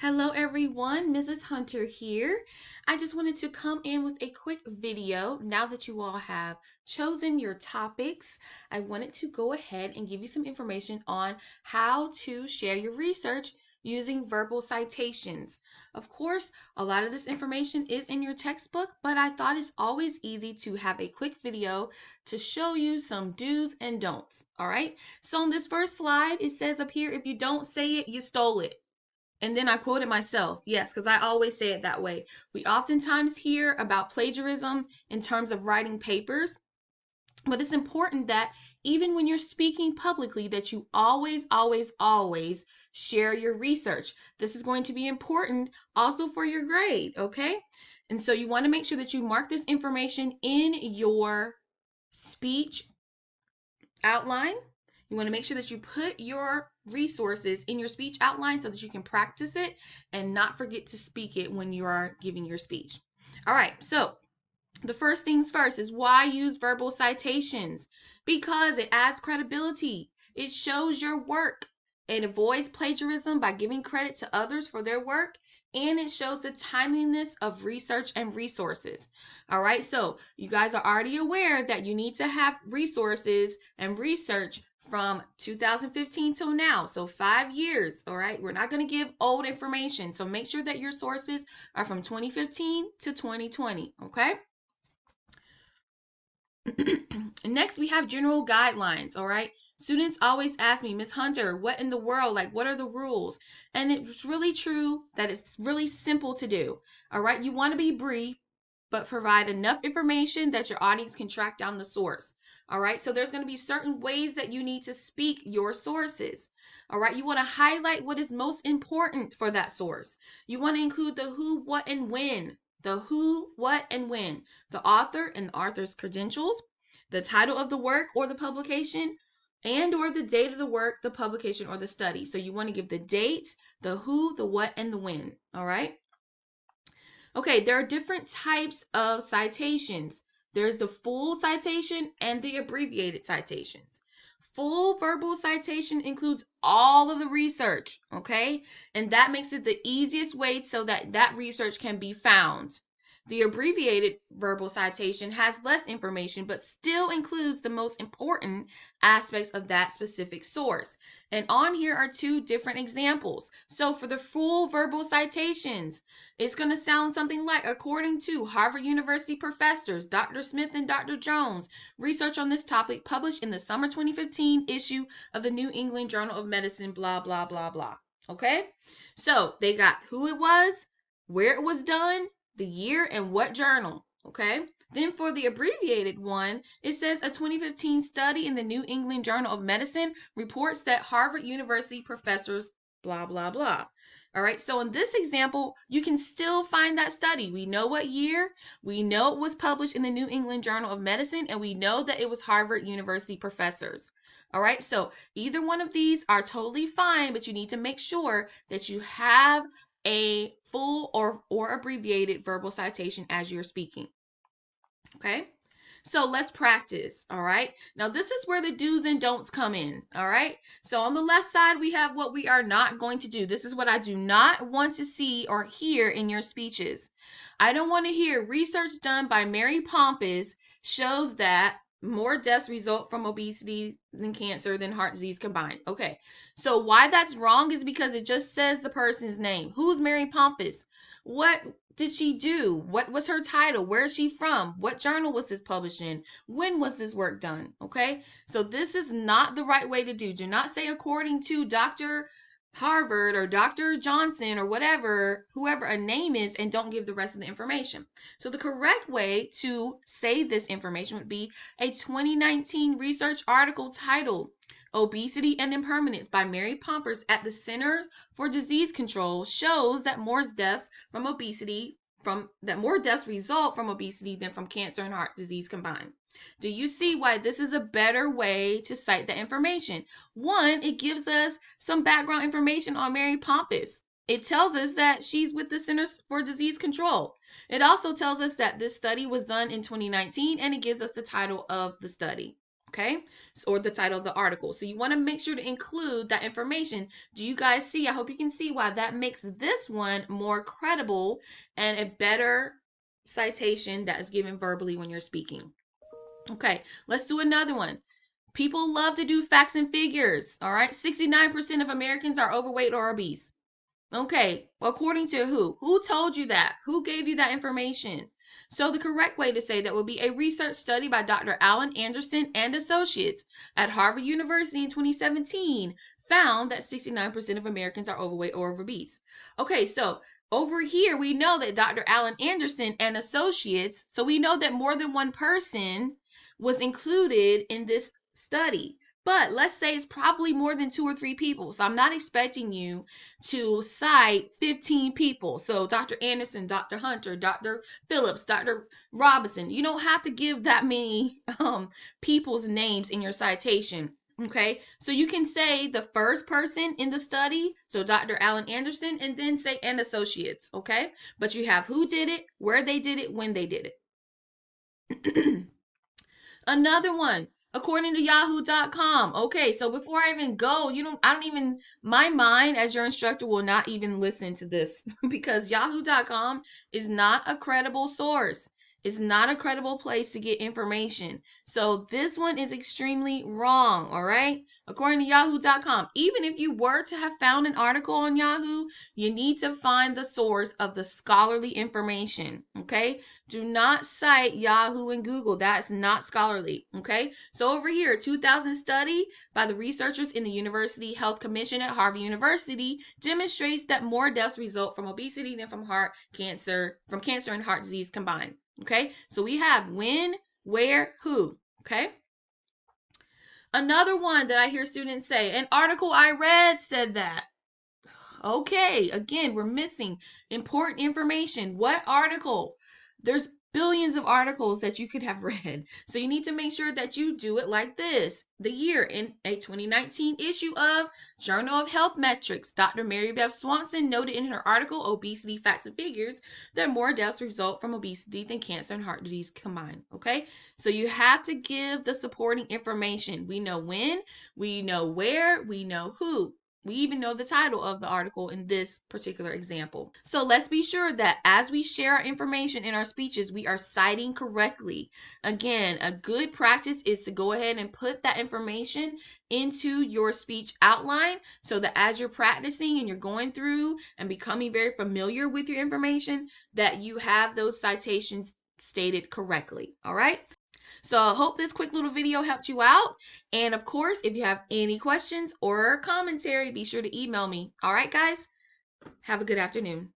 Hello everyone, Mrs. Hunter here. I just wanted to come in with a quick video. Now that you all have chosen your topics, I wanted to go ahead and give you some information on how to share your research using verbal citations. Of course, a lot of this information is in your textbook, but I thought it's always easy to have a quick video to show you some do's and don'ts. All right, so on this first slide, it says up here, if you don't say it, you stole it. And then I quoted myself. Yes, because I always say it that way. We oftentimes hear about plagiarism in terms of writing papers, but it's important that even when you're speaking publicly that you always share your research. This is going to be important also for your grade, okay? And so you want to make sure that you mark this information in your speech outline. You want to make sure that you put your resources in your speech outline so that you can practice it and not forget to speak it when you are giving your speech. All right, so the first things first is why use verbal citations? Because it adds credibility. It shows your work. It avoids plagiarism by giving credit to others for their work, and it shows the timeliness of research and resources. All right, so you guys are already aware that you need to have resources and research from 2015 till now, so 5 years. All right, we're not going to give old information, so make sure that your sources are from 2015 to 2020. Okay. Next, we have general guidelines. All right, students always ask me, Miss Hunter, what in the world, like what are the rules? And it's really true that it's really simple to do. All right, you want to be brief but provide enough information that your audience can track down the source. All right, so there's going to be certain ways that you need to speak your sources. All right, you want to highlight what is most important for that source. You want to include the who, what, and when. The who, what, and when. The author and the author's credentials, the title of the work or the publication, and or the date of the work, the publication, or the study. So you want to give the date, the who, the what, and the when. All right. Okay, there are different types of citations. There's the full citation and the abbreviated citations. Full verbal citation includes all of the research, okay? And that makes it the easiest way so that that research can be found. The abbreviated verbal citation has less information, but still includes the most important aspects of that specific source. And on here are two different examples. So for the full verbal citations, it's going to sound something like, according to Harvard University professors, Dr. Smith and Dr. Jones, research on this topic published in the summer 2015 issue of the New England Journal of Medicine, blah, blah, blah, blah. Okay? So they got who it was, where it was done, the year, and what journal. Okay? Then for the abbreviated one, it says a 2015 study in the New England Journal of Medicine reports that Harvard University professors, blah, blah, blah. All right, so in this example, you can still find that study. We know what year, we know it was published in the New England Journal of Medicine, and we know that it was Harvard University professors. All right, so either one of these are totally fine, but you need to make sure that you have a full or abbreviated verbal citation as you're speaking. Okay. So let's practice. All right. Now this is where the do's and don'ts come in. All right. So on the left side, we have what we are not going to do. This is what I do not want to see or hear in your speeches. I don't want to hear research done by Mary Pompous shows that more deaths result from obesity than cancer than heart disease combined. Okay. So why that's wrong is because it just says the person's name. Who's Mary Pompous? What did she do? What was her title? Where is she from? What journal was this published in? When was this work done? Okay, so this is not the right way to do. Do not say according to Dr. Harvard or Dr. Johnson or whatever, whoever a name is, and don't give the rest of the information. So the correct way to say this information would be a 2019 research article titled Obesity and Impermanence by Mary Pompous at the Center for Disease Control shows that more deaths result from obesity than from cancer and heart disease combined. Do you see why this is a better way to cite the information? One, it gives us some background information on Mary Pompous. It tells us that she's with the Centers for Disease Control. It also tells us that this study was done in 2019, and it gives us the title of the study. okay? Or the title of the article. So you want to make sure to include that information. Do you guys see? I hope you can see why that makes this one more credible and a better citation that is given verbally when you're speaking. Okay, let's do another one. People love to do facts and figures, all right? 69% of Americans are overweight or obese. Okay, according to who? Who told you that? Who gave you that information? So the correct way to say that would be a research study by Dr. Alan Anderson and Associates at Harvard University in 2017 found that 69% of Americans are overweight or obese. Okay, so over here we know that Dr. Alan Anderson and Associates, so we know that more than one person was included in this study. But let's say it's probably more than 2 or 3 people. So I'm not expecting you to cite 15 people. So Dr. Anderson, Dr. Hunter, Dr. Phillips, Dr. Robinson. You don't have to give that many people's names in your citation. Okay, so you can say the first person in the study, so Dr. Alan Anderson, and then say and associates. Okay, but you have who did it, where they did it, when they did it. Another one, according to yahoo.com. Okay, so before I even go, my mind as your instructor will not even listen to this because yahoo.com is not a credible source. It's not a credible place to get information. So this one is extremely wrong, all right? According to yahoo.com, even if you were to have found an article on Yahoo, you need to find the source of the scholarly information, okay? Do not cite Yahoo and Google. That's not scholarly, okay? So over here, 2000 study by the researchers in the University Health Commission at Harvard University demonstrates that more deaths result from obesity than from cancer and heart disease combined. Okay, so we have when, where, who. Okay. Another one that I hear students say, an article I read said that. Okay, again, we're missing important information. What article? There's billions of articles that you could have read. So you need to make sure that you do it like this. The year in a 2019 issue of Journal of Health Metrics, Dr. Mary Beth Swanson noted in her article, Obesity, Facts and Figures, that more deaths result from obesity than cancer and heart disease combined. Okay, so you have to give the supporting information. We know when, we know where, we know who. We even know the title of the article in this particular example. So let's be sure that as we share our information in our speeches, we are citing correctly. Again, a good practice is to go ahead and put that information into your speech outline so that as you're practicing and you're going through and becoming very familiar with your information, that you have those citations stated correctly. All right. So I hope this quick little video helped you out. And of course, if you have any questions or commentary, be sure to email me. All right, guys, have a good afternoon.